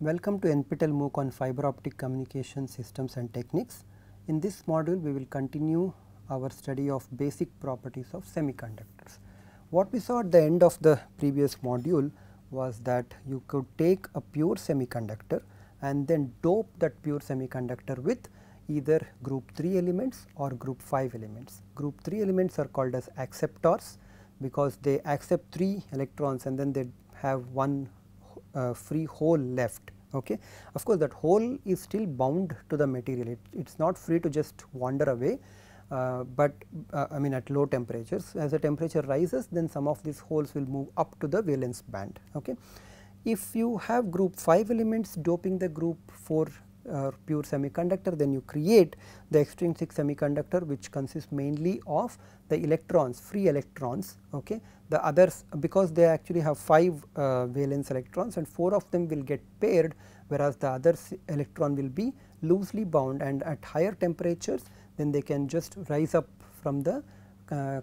Welcome to NPTEL MOOC on Fiber Optic Communication Systems and Techniques. In this module, we will continue our study of basic properties of semiconductors. What we saw at the end of the previous module was that you could take a pure semiconductor and then dope that pure semiconductor with either group 3 elements or group 5 elements. Group 3 elements are called as acceptors because they accept 3 electrons and then they have one free hole left. Okay. Of course, that hole is still bound to the material, it is not free to just wander away, but I mean at low temperatures. As the temperature rises, then some of these holes will move up to the valence band. Okay. If you have group 5 elements doping the group 4 pure semiconductor, then you create the extrinsic semiconductor, which consists mainly of the electrons, free electrons. Okay. The others, because they actually have 5 valence electrons and 4 of them will get paired, whereas the other electron will be loosely bound, and at higher temperatures then they can just rise up from the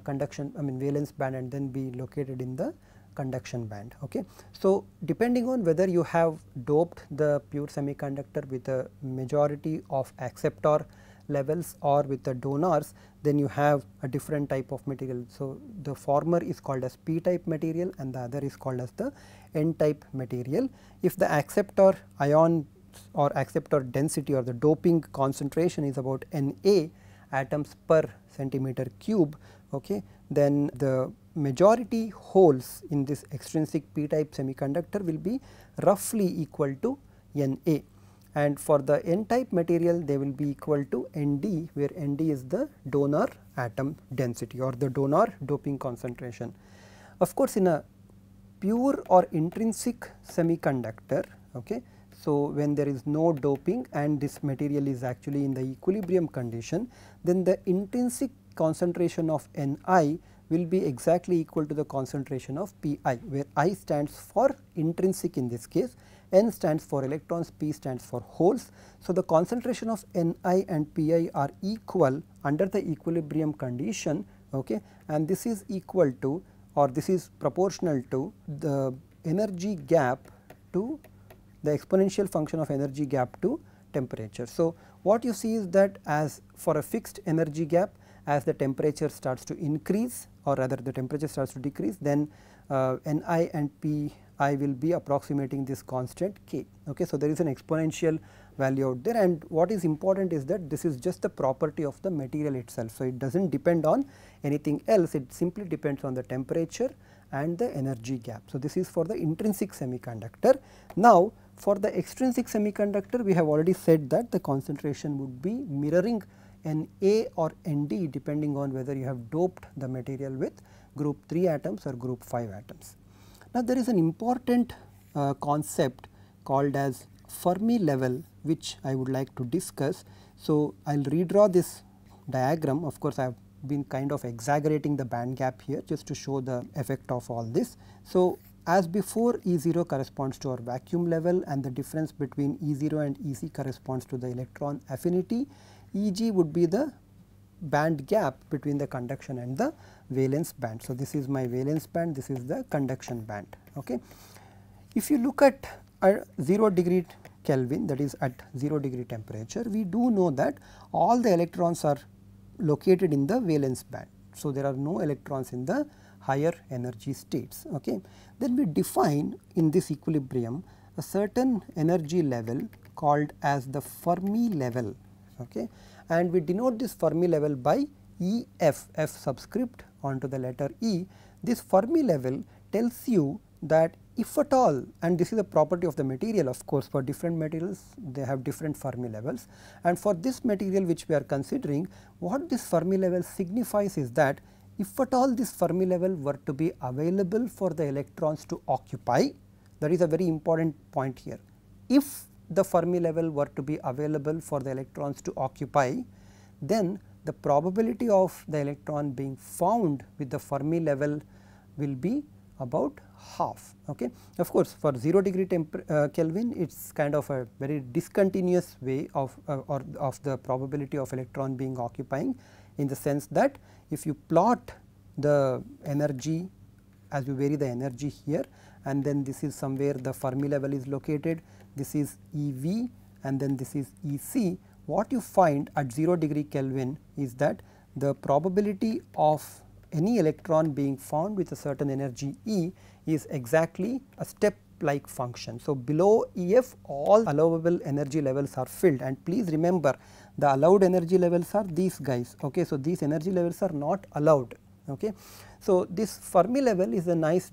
conduction, I mean valence band, and then be located in the conduction band. Okay. So, depending on whether you have doped the pure semiconductor with a majority of acceptor levels or with the donors, then you have a different type of material. So, the former is called as p type material and the other is called as the n type material. If the acceptor ion or acceptor density or the doping concentration is about Na atoms per centimeter cube, okay, then the majority holes in this extrinsic p type semiconductor will be roughly equal to Na, and for the n type material they will be equal to Nd, where Nd is the donor atom density or the donor doping concentration. Of course, in a pure or intrinsic semiconductor, okay, so when there is no doping and this material is actually in the equilibrium condition, then the intrinsic concentration of Ni will be exactly equal to the concentration of Pi, where I stands for intrinsic in this case, N stands for electrons, P stands for holes. So, the concentration of Ni and Pi are equal under the equilibrium condition, okay, and this is equal to, or this is proportional to the energy gap to the exponential function of energy gap to temperature. So, what you see is that as for a fixed energy gap, as the temperature starts to increase, or rather the temperature starts to decrease, then Ni and Pi will be approximating this constant k. Okay. So, there is an exponential value out there, and what is important is that this is just the property of the material itself. So, it does not depend on anything else, it simply depends on the temperature and the energy gap. So, this is for the intrinsic semiconductor. Now, for the extrinsic semiconductor, we have already said that the concentration would be mirroring Na or Nd depending on whether you have doped the material with group 3 atoms or group 5 atoms. Now, there is an important concept called as Fermi level, which I would like to discuss. So, I will redraw this diagram. Of course, I have been kind of exaggerating the band gap here just to show the effect of all this. So, as before, E0 corresponds to our vacuum level and the difference between E0 and Ec corresponds to the electron affinity. Eg would be the band gap between the conduction and the valence band. So, this is my valence band, this is the conduction band. Okay. If you look at 0 degree Kelvin, that is at 0 degree temperature, we do know that all the electrons are located in the valence band. So, there are no electrons in the higher energy states. Okay. Then we define in this equilibrium a certain energy level called as the Fermi level. Okay. And we denote this Fermi level by Ef, F subscript onto the letter E. This Fermi level tells you that if at all, and this is a property of the material, of course, for different materials they have different Fermi levels, and for this material which we are considering, what this Fermi level signifies is that if at all this Fermi level were to be available for the electrons to occupy, that is a very important point here. If the Fermi level were to be available for the electrons to occupy, then the probability of the electron being found with the Fermi level will be about half. Okay. Of course, for 0 degree Kelvin, it is kind of a very discontinuous way of the probability of electron being occupying, in the sense that if you plot the energy as you vary the energy here, and then this is somewhere the Fermi level is located, this is EV and then this is EC, what you find at 0 degree Kelvin is that the probability of any electron being found with a certain energy E is exactly a step like function. So, below EF all allowable energy levels are filled, and please remember the allowed energy levels are these guys. Okay. So, these energy levels are not allowed. Okay. So, this Fermi level is a nice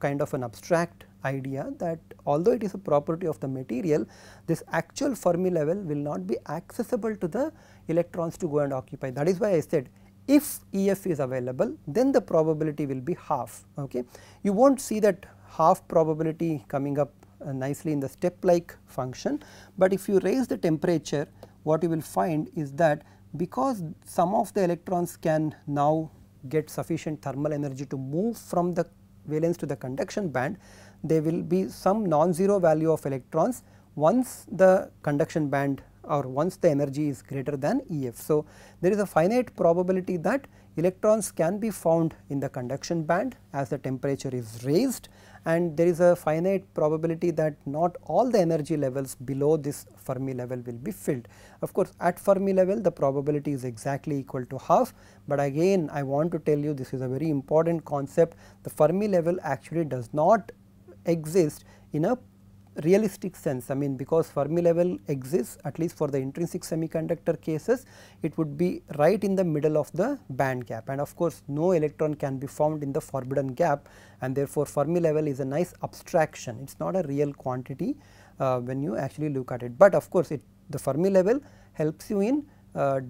kind of an abstract idea that although it is a property of the material, this actual Fermi level will not be accessible to the electrons to go and occupy. That is why I said if EF is available, then the probability will be half. Okay. You will not see that half probability coming up nicely in the step like function, but if you raise the temperature, what you will find is that because some of the electrons can now get sufficient thermal energy to move from the valence to the conduction band, there will be some non-zero value of electrons once the conduction band or once the energy is greater than EF. So, there is a finite probability that electrons can be found in the conduction band as the temperature is raised, and there is a finite probability that not all the energy levels below this Fermi level will be filled. Of course, at Fermi level the probability is exactly equal to half, but again I want to tell you this is a very important concept. The Fermi level actually does not exist in a realistic sense. I mean, because Fermi level exists at least for the intrinsic semiconductor cases, it would be right in the middle of the band gap, and of course, no electron can be found in the forbidden gap, and therefore, Fermi level is a nice abstraction. It is not a real quantity when you actually look at it, but of course, the Fermi level helps you in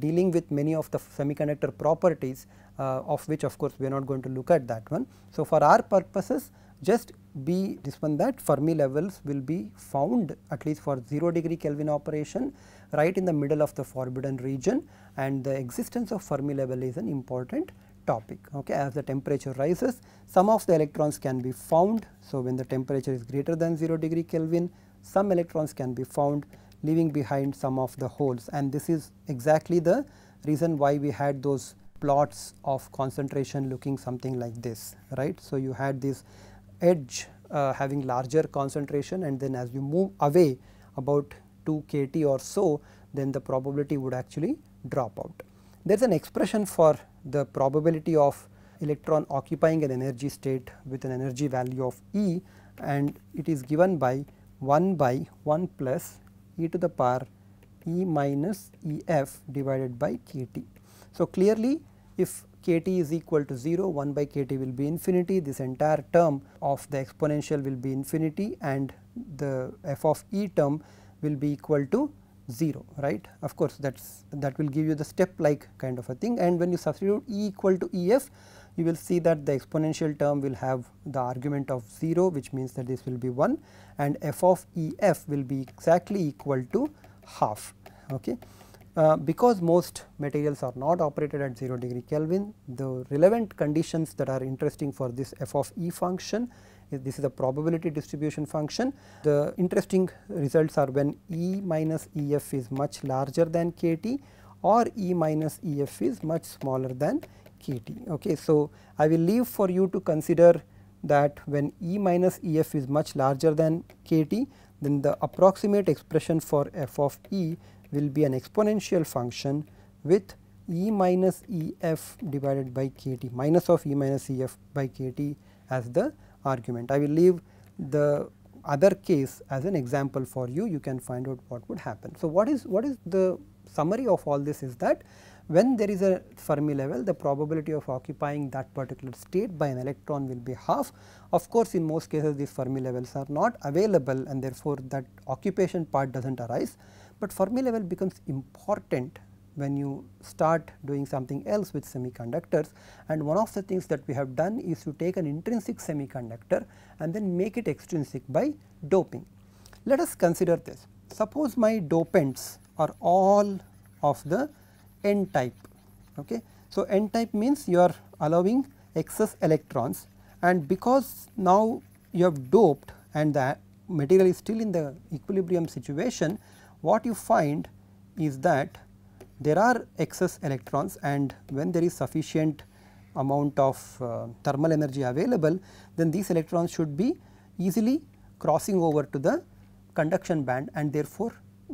dealing with many of the semiconductor properties of which of course, we are not going to look at that one. So, for our purposes, just be this one that Fermi levels will be found at least for 0 degree Kelvin operation right in the middle of the forbidden region, and the existence of Fermi level is an important topic. Okay. As the temperature rises, some of the electrons can be found. So, when the temperature is greater than 0 degree Kelvin, some electrons can be found leaving behind some of the holes, and this is exactly the reason why we had those plots of concentration looking something like this, right. So, you had this edge having larger concentration, and then as you move away about 2 kT or so, then the probability would actually drop out. There is an expression for the probability of electron occupying an energy state with an energy value of E, and it is given by 1 by 1 plus e to the power E minus EF divided by kT. So, clearly if kT is equal to 0, 1 by kT will be infinity, this entire term of the exponential will be infinity, and the f of E term will be equal to 0, right. Of course, that will give you the step like kind of a thing, and when you substitute E equal to EF, you will see that the exponential term will have the argument of 0, which means that this will be 1, and f of EF will be exactly equal to half. Okay. Because most materials are not operated at 0 degree Kelvin, the relevant conditions that are interesting for this f of E function, this is a probability distribution function. The interesting results are when E minus EF is much larger than kT, or E minus EF is much smaller than kT. Okay. So, I will leave for you to consider that when E minus EF is much larger than kT, then the approximate expression for f of E will be an exponential function with E minus EF divided by kT, minus of E minus EF by kT as the argument. I will leave the other case as an example for you, you can find out what would happen. So, what is the summary of all this is that when there is a Fermi level, the probability of occupying that particular state by an electron will be half. Of course, in most cases these Fermi levels are not available, and therefore, that occupation part does not arise, but Fermi level becomes important when you start doing something else with semiconductors, and one of the things that we have done is to take an intrinsic semiconductor and then make it extrinsic by doping. Let us consider this. Suppose my dopants are all of the N type. Okay. So, N type means you are allowing excess electrons, and because now you have doped and the material is still in the equilibrium situation, what you find is that there are excess electrons, and when there is sufficient amount of thermal energy available, then these electrons should be easily crossing over to the conduction band and therefore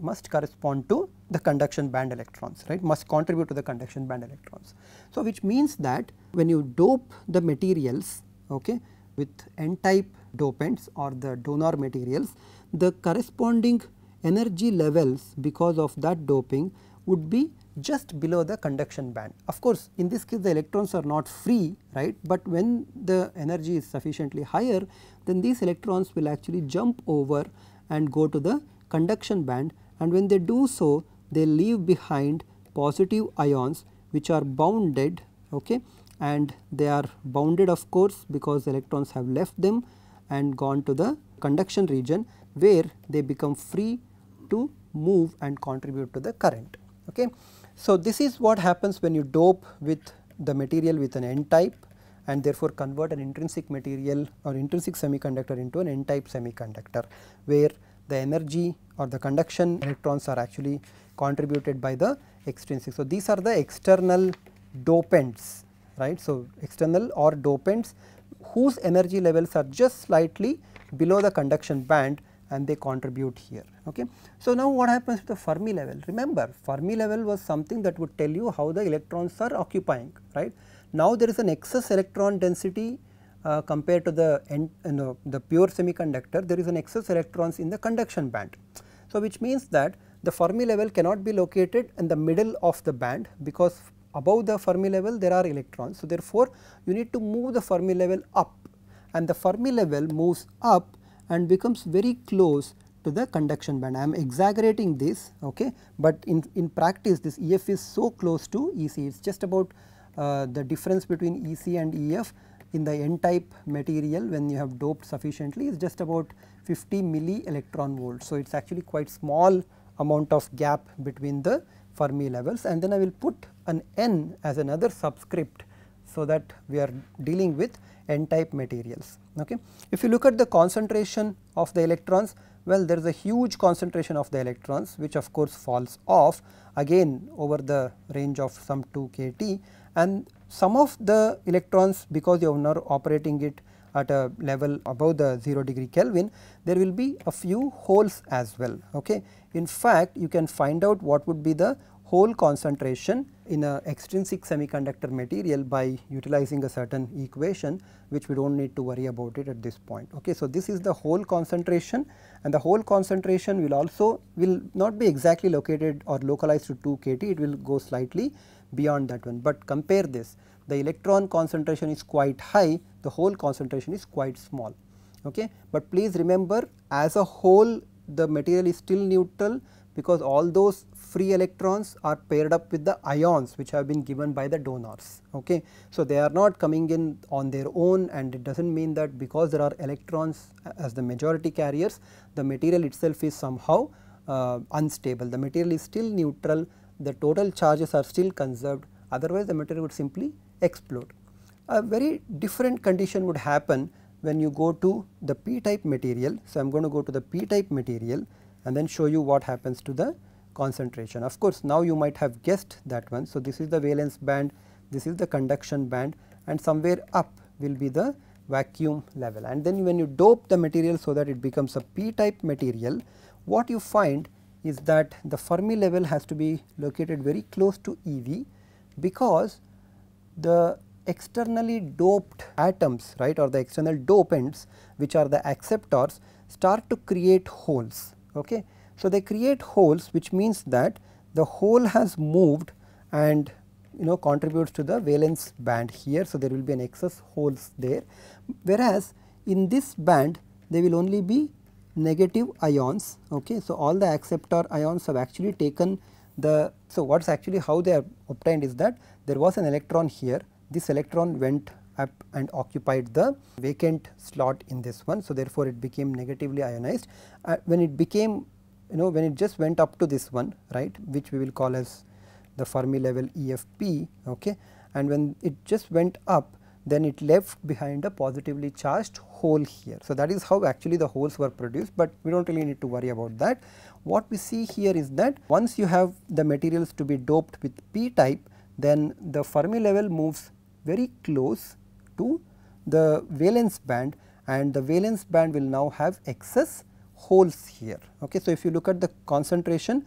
must correspond to the conduction band electrons, right, must contribute to the conduction band electrons. So, which means that when you dope the materials, okay, with n-type dopants or the donor materials, the corresponding energy levels because of that doping would be just below the conduction band. Of course, in this case the electrons are not free, right, but when the energy is sufficiently higher, then these electrons will actually jump over and go to the conduction band, and when they do so, they leave behind positive ions which are bounded, okay, and they are bounded of course because the electrons have left them and gone to the conduction region where they become free to move and contribute to the current. Okay. So, this is what happens when you dope with the material with an n-type and therefore convert an intrinsic material or intrinsic semiconductor into an n-type semiconductor, where the energy or the conduction electrons are actually contributed by the extrinsic. So, these are the external dopants, right. So, external or dopants whose energy levels are just slightly below the conduction band and they contribute here. Okay. So, now what happens to the Fermi level? Remember, Fermi level was something that would tell you how the electrons are occupying, right. Now, there is an excess electron density compared to the the pure semiconductor, there is an excess electrons in the conduction band. So, which means that the Fermi level cannot be located in the middle of the band because above the Fermi level there are electrons. So, therefore, you need to move the Fermi level up, and the Fermi level moves up and becomes very close to the conduction band. I am exaggerating this, okay, but in practice this EF is so close to EC, it is just about the difference between EC and EF in the n-type material when you have doped sufficiently is just about 50 milli electron volts. So, it is actually quite small amount of gap between the Fermi levels, and then I will put an N as another subscript so that we are dealing with n-type materials. Okay. If you look at the concentration of the electrons, well, there is a huge concentration of the electrons which of course falls off again over the range of some 2 kT, and some of the electrons, because you are now operating it at a level above the 0 degree Kelvin, there will be a few holes as well. Okay. In fact, you can find out what would be the hole concentration in a extrinsic semiconductor material by utilizing a certain equation, which we do not need to worry about it at this point. Okay. So, this is the hole concentration, and the hole concentration will not be exactly located or localized to 2 kT, it will go slightly beyond that one. But compare this, the electron concentration is quite high, the hole concentration is quite small. Okay. But please remember, as a whole the material is still neutral because all those free electrons are paired up with the ions which have been given by the donors. Okay. So, they are not coming in on their own, and it does not mean that because there are electrons as the majority carriers, the material itself is somehow unstable. The material is still neutral, the total charges are still conserved, otherwise the material would simply explode. A very different condition would happen when you go to the p-type material. So, I am going to go to the p-type material and then show you what happens to the concentration. Of course, now you might have guessed that one. So, this is the valence band, this is the conduction band, and somewhere up will be the vacuum level. And then when you dope the material so that it becomes a p-type material, what you find is that the Fermi level has to be located very close to EV, because the externally doped atoms, right, or the external dopants which are the acceptors, start to create holes. Okay. So, they create holes, which means that the hole has moved and contributes to the valence band here. So, there will be an excess holes there, whereas in this band there will only be negative ions. Okay. So, all the acceptor ions have actually taken the, so what is actually how they are obtained is that there was an electron here, this electron went up and occupied the vacant slot in this one. So, therefore, it became negatively ionized. When it became, when it just went up to this one, right, which we will call as the Fermi level EFP, okay, and when it just went up, then it left behind a positively charged hole here. So, that is how actually the holes were produced, but we do not really need to worry about that. What we see here is that once you have the materials to be doped with p-type, then the Fermi level moves very close to the valence band, and the valence band will now have excess holes here. Okay. So, if you look at the concentration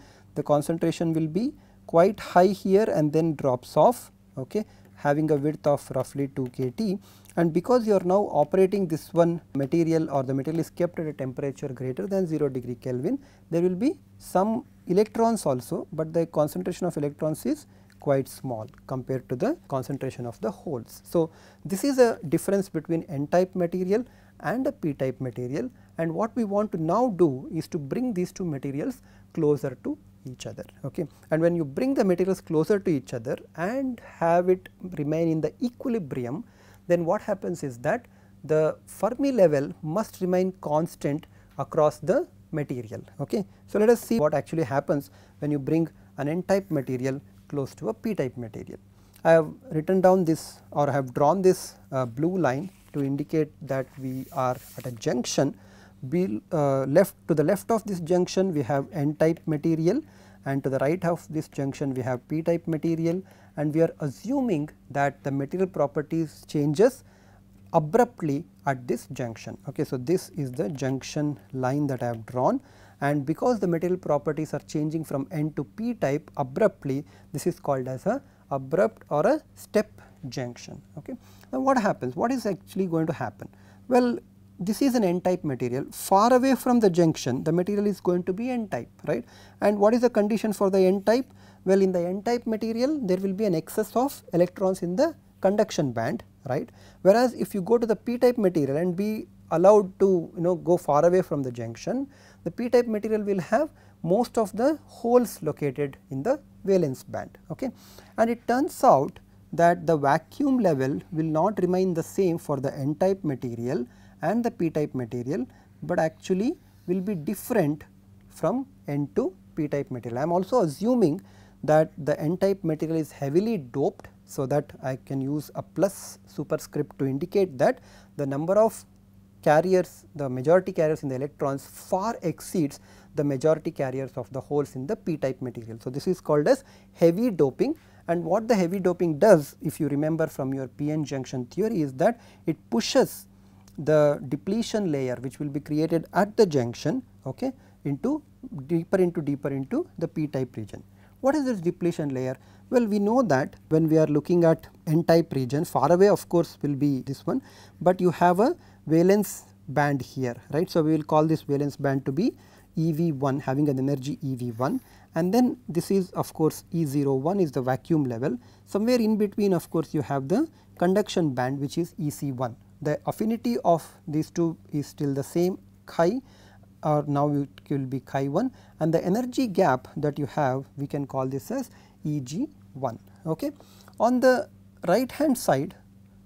will be quite high here and then drops off, okay, having a width of roughly 2 kT, and because you are now operating this one material, or the material is kept at a temperature greater than 0 degree Kelvin, there will be some electrons also, but the concentration of electrons is quite small compared to the concentration of the holes. So, this is a difference between n type material and a p type material, and what we want to now do is to bring these two materials closer to each other. Okay. And when you bring the materials closer to each other and have it remain in the equilibrium, then what happens is that the Fermi level must remain constant across the material. Okay. So, let us see what actually happens when you bring an n type material close to a p type material. I have written down this, or I have drawn this blue line to indicate that we are at a junction. To the left of this junction we have n type material, and to the right of this junction we have p type material, and we are assuming that the material properties changes abruptly at this junction. Okay. So, this is the junction line that I have drawn, and because the material properties are changing from n to p type abruptly, this is called as a abrupt or a step junction. Okay. Now, what happens? What is actually going to happen? Well, this is an n type material. Far away from the junction, the material is going to be n type, right? And what is the condition for the n type? Well, in the n type material, there will be an excess of electrons in the conduction band, right? Whereas, if you go to the p type material and be allowed to go far away from the junction, the p type material will have most of the holes located in the valence band. Okay. And it turns out that the vacuum level will not remain the same for the n type material and the p type material, but actually will be different from n to p type material. I am also assuming that the n type material is heavily doped, so that I can use a plus superscript to indicate that the number of carriers, the majority carriers in the electrons far exceeds the majority carriers of the holes in the p type material. So, this is called as heavy doping, and what the heavy doping does, if you remember from your p-n junction theory, is that it pushes the depletion layer which will be created at the junction, okay, into deeper into the p type region. What is this depletion layer? Well, we know that when we are looking at n type region, far away of course will be this one, but you have a valence band here, right. So, we will call this valence band to be EV1, having an energy EV1, and then this is of course E01 is the vacuum level. Somewhere in between of course you have the conduction band, which is EC1. The affinity of these two is still the same, chi, or now it will be chi 1, and the energy gap that you have, we can call this as EG1. Okay. On the right hand side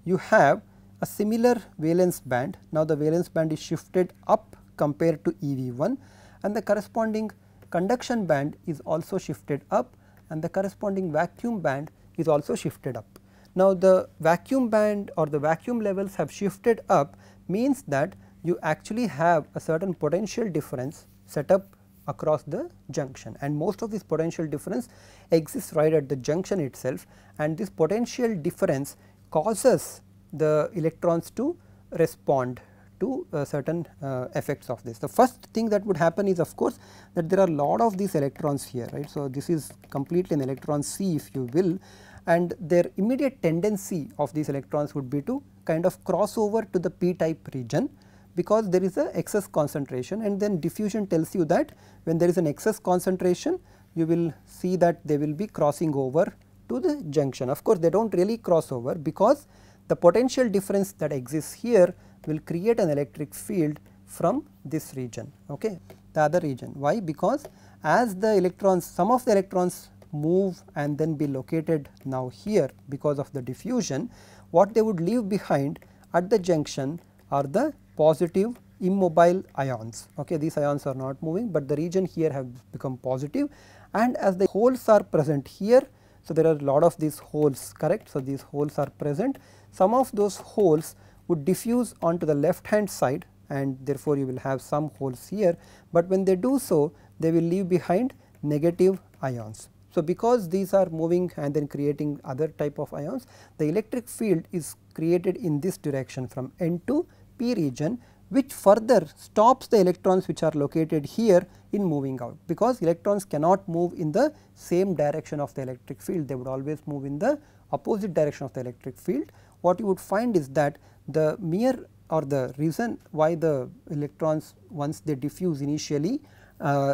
you have a similar valence band. Now, the valence band is shifted up compared to EV1, and the corresponding conduction band is also shifted up, and the corresponding vacuum band is also shifted up. Now, the vacuum band or the vacuum levels have shifted up means that you actually have a certain potential difference set up across the junction, and most of this potential difference exists right at the junction itself, and this potential difference causes the electrons to respond to certain effects of this. The first thing that would happen is of course that there are a lot of these electrons here, right. So, this is completely an electron sea if you will, and their immediate tendency of these electrons would be to kind of cross over to the p type region, because there is a excess concentration, and then diffusion tells you that when there is an excess concentration you will see that they will be crossing over to the junction. Of course, they do not really cross over, because the potential difference that exists here will create an electric field from this region, okay, the other region. Why? Because as the electrons, some of the electrons move and then be located now here because of the diffusion, what they would leave behind at the junction are the positive immobile ions. Okay, these ions are not moving, but the region here have become positive, and as the holes are present here, so there are a lot of these holes, correct. So, these holes are present. Some of those holes would diffuse onto the left hand side, and therefore, you will have some holes here, but when they do so, they will leave behind negative ions. So, because these are moving and then creating other type of ions, the electric field is created in this direction from N to P region, which further stops the electrons which are located here in moving out, because electrons cannot move in the same direction of the electric field, they would always move in the opposite direction of the electric field. What you would find is that the mere or the reason why the electrons, once they diffuse initially,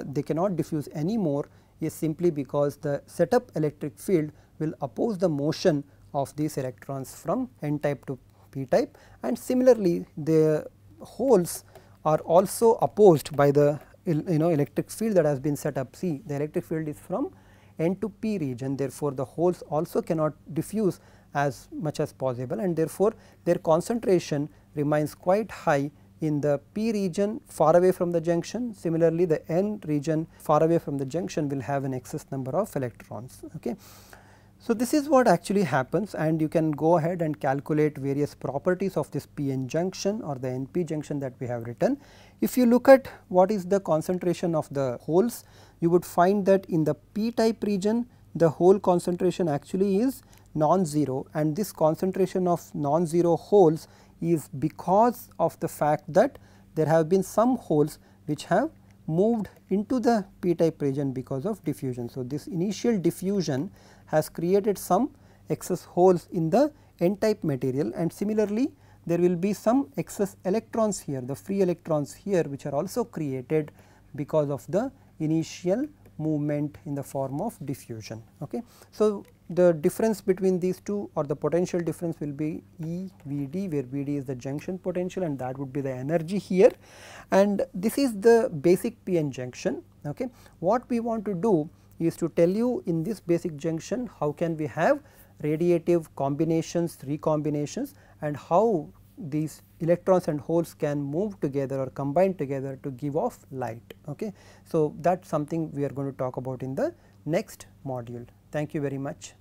they cannot diffuse anymore, is simply because the setup electric field will oppose the motion of these electrons from n type to p type, and similarly the holes are also opposed by the electric field that has been set up. See, the electric field is from n to p region, therefore, the holes also cannot diffuse as much as possible, and therefore, their concentration remains quite high in the p region far away from the junction. Similarly, the n region far away from the junction will have an excess number of electrons. Okay. So, this is what actually happens, and you can go ahead and calculate various properties of this p-n junction or the n-p junction that we have written. If you look at what is the concentration of the holes, you would find that in the p type region the hole concentration actually is non-zero, and this concentration of non-zero holes is because of the fact that there have been some holes which have moved into the p type region because of diffusion. So, this initial diffusion has created some excess holes in the n type material, and similarly there will be some excess electrons here, the free electrons here, which are also created because of the initial movement in the form of diffusion. Okay. So, the difference between these two, or the potential difference, will be E V d, where V d is the junction potential and that would be the energy here, and this is the basic p-n junction. Okay. What we want to do is to tell you in this basic junction how can we have radiative combinations, recombinations, and how these electrons and holes can move together or combine together to give off light. Okay. So, that is something we are going to talk about in the next module. Thank you very much.